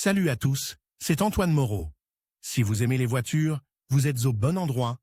Salut à tous, c'est Antoine Moreau. Si vous aimez les voitures, vous êtes au bon endroit.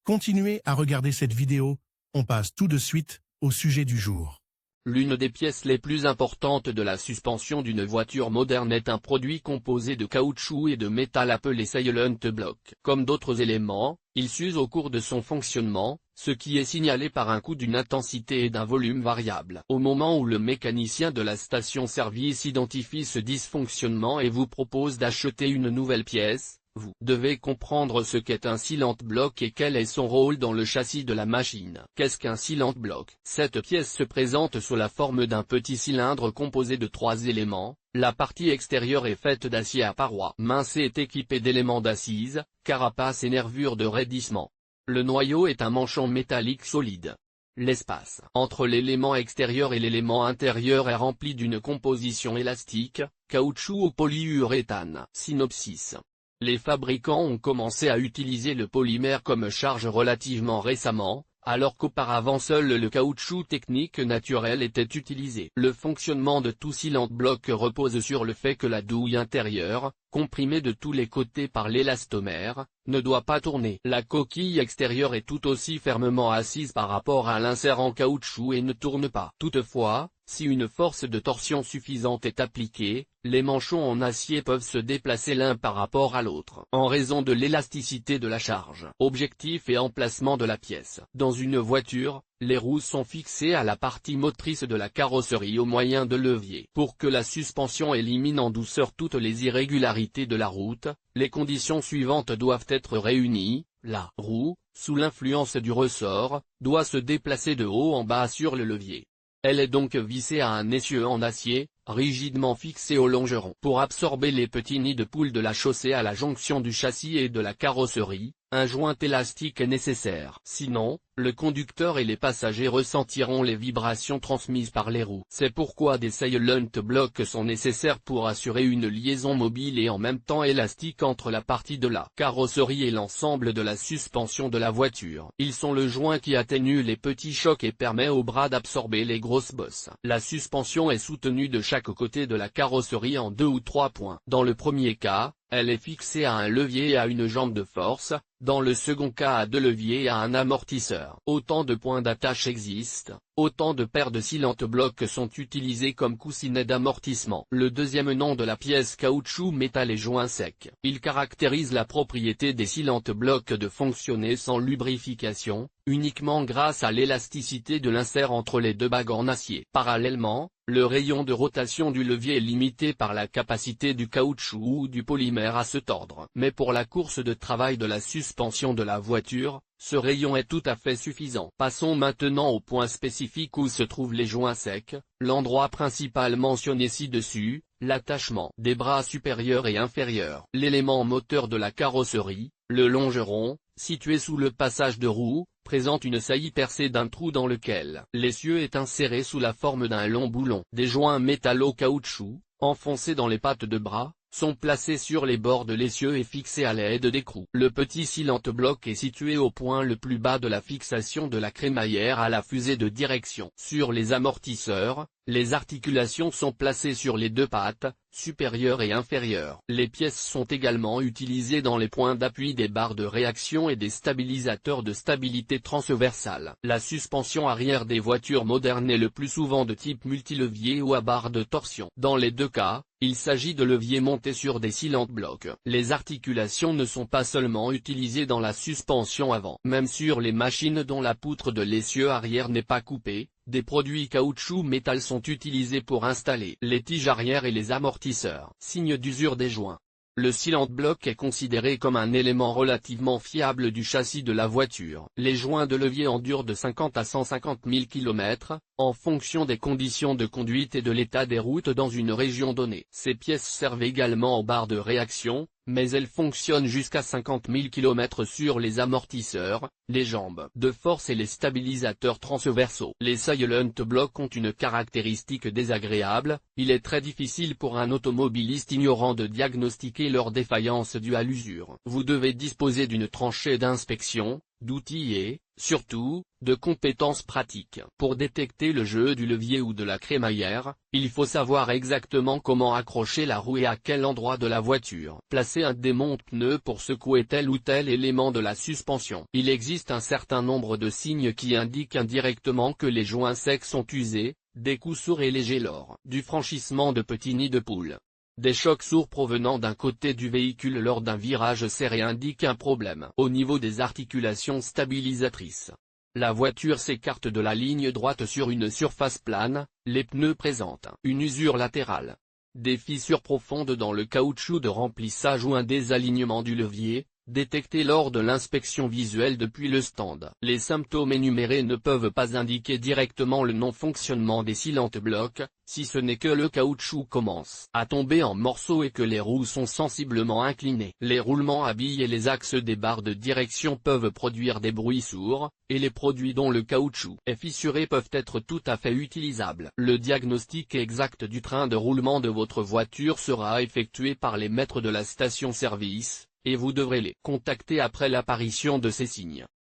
Continuez à regarder cette vidéo, on passe tout de suite au sujet du jour. L'une des pièces les plus importantes de la suspension d'une voiture moderne est un produit composé de caoutchouc et de métal appelé Silent Block. Comme d'autres éléments, il s'use au cours de son fonctionnement, ce qui est signalé par un coup d'une intensité et d'un volume variable. Au moment où le mécanicien de la station-service identifie ce dysfonctionnement et vous propose d'acheter une nouvelle pièce, vous devez comprendre ce qu'est un Silent Block et quel est son rôle dans le châssis de la machine. Qu'est-ce qu'un Silent Block? Cette pièce se présente sous la forme d'un petit cylindre composé de 3 éléments. La partie extérieure est faite d'acier à parois minces et est équipée d'éléments d'assise, carapace et nervures de raidissement. Le noyau est un manchon métallique solide. L'espace entre l'élément extérieur et l'élément intérieur est rempli d'une composition élastique, caoutchouc ou polyuréthane. Synopsis. Les fabricants ont commencé à utiliser le polymère comme charge relativement récemment, alors qu'auparavant seul le caoutchouc technique naturel était utilisé. Le fonctionnement de tout Silent Block repose sur le fait que la douille intérieure, comprimée de tous les côtés par l'élastomère, ne doit pas tourner. La coquille extérieure est tout aussi fermement assise par rapport à l'insert en caoutchouc et ne tourne pas. Toutefois, si une force de torsion suffisante est appliquée, les manchons en acier peuvent se déplacer l'un par rapport à l'autre, en raison de l'élasticité de la charge. Objectif et emplacement de la pièce. Dans une voiture, les roues sont fixées à la partie motrice de la carrosserie au moyen de leviers. Pour que la suspension élimine en douceur toutes les irrégularités de la route, les conditions suivantes doivent être réunies. La roue, sous l'influence du ressort, doit se déplacer de haut en bas sur le levier. Elle est donc vissée à un essieu en acier, rigidement fixé au longeron. Pour absorber les petits nids de poules de la chaussée à la jonction du châssis et de la carrosserie, un joint élastique est nécessaire. Sinon, le conducteur et les passagers ressentiront les vibrations transmises par les roues. C'est pourquoi des Silent Blocks sont nécessaires pour assurer une liaison mobile et en même temps élastique entre la partie de la carrosserie et l'ensemble de la suspension de la voiture. Ils sont le joint qui atténue les petits chocs et permet au bras d'absorber les grosses bosses. La suspension est soutenue de chaque côté de la carrosserie en 2 ou 3 points. Dans le premier cas, elle est fixée à un levier et à une jambe de force, dans le second cas à 2 leviers et à un amortisseur. Autant de points d'attache existent, autant de paires de Silent Block sont utilisées comme coussinets d'amortissement. Le deuxième nom de la pièce caoutchouc métal est joint sec. Il caractérise la propriété des Silent Block de fonctionner sans lubrification, uniquement grâce à l'élasticité de l'insert entre les deux bagues en acier. Parallèlement, le rayon de rotation du levier est limité par la capacité du caoutchouc ou du polymère à se tordre. Mais pour la course de travail de la suspension de la voiture, ce rayon est tout à fait suffisant. Passons maintenant au point spécifique où se trouvent les joints secs, l'endroit principal mentionné ci-dessus, l'attachement des bras supérieurs et inférieurs. L'élément moteur de la carrosserie, le longeron, situé sous le passage de roue, présente une saillie percée d'un trou dans lequel l'essieu est inséré sous la forme d'un long boulon. Des joints métallo-caoutchouc, enfoncés dans les pattes de bras, sont placés sur les bords de l'essieu et fixés à l'aide d'écrous. Le petit Silent Block est situé au point le plus bas de la fixation de la crémaillère à la fusée de direction. Sur les amortisseurs, les articulations sont placées sur les 2 pattes, supérieures et inférieures. Les pièces sont également utilisées dans les points d'appui des barres de réaction et des stabilisateurs de stabilité transversale. La suspension arrière des voitures modernes est le plus souvent de type multilevier ou à barre de torsion. Dans les 2 cas, il s'agit de leviers montés sur des Silent Blocks. Les articulations ne sont pas seulement utilisées dans la suspension avant. Même sur les machines dont la poutre de l'essieu arrière n'est pas coupée, des produits caoutchouc métal sont utilisés pour installer les tiges arrière et les amortisseurs. Signe d'usure des joints. Le Silent Block est considéré comme un élément relativement fiable du châssis de la voiture. Les joints de levier endurent de 50 à 150 000 km, en fonction des conditions de conduite et de l'état des routes dans une région donnée. Ces pièces servent également aux barres de réaction, mais elles fonctionnent jusqu'à 50 000 km sur les amortisseurs, les jambes de force et les stabilisateurs transversaux. Les Silent Block ont une caractéristique désagréable, il est très difficile pour un automobiliste ignorant de diagnostiquer leur défaillance due à l'usure. Vous devez disposer d'une tranchée d'inspection, d'outils et, surtout, de compétences pratiques. Pour détecter le jeu du levier ou de la crémaillère, il faut savoir exactement comment accrocher la roue et à quel endroit de la voiture. Placer un démonte-pneu pour secouer tel ou tel élément de la suspension. Il existe un certain nombre de signes qui indiquent indirectement que les joints secs sont usés, des coups sourds et légers lors du franchissement de petits nids de poules. Des chocs sourds provenant d'un côté du véhicule lors d'un virage serré indiquent un problème au niveau des articulations stabilisatrices. La voiture s'écarte de la ligne droite sur une surface plane, les pneus présentent une usure latérale, des fissures profondes dans le caoutchouc de remplissage ou un désalignement du levier, détectés lors de l'inspection visuelle depuis le stand. Les symptômes énumérés ne peuvent pas indiquer directement le non-fonctionnement des cylindres blocs, si ce n'est que le caoutchouc commence à tomber en morceaux et que les roues sont sensiblement inclinées. Les roulements à billes et les axes des barres de direction peuvent produire des bruits sourds, et les produits dont le caoutchouc est fissuré peuvent être tout à fait utilisables. Le diagnostic exact du train de roulement de votre voiture sera effectué par les maîtres de la station-service, et vous devrez les contacter après l'apparition de ces signes.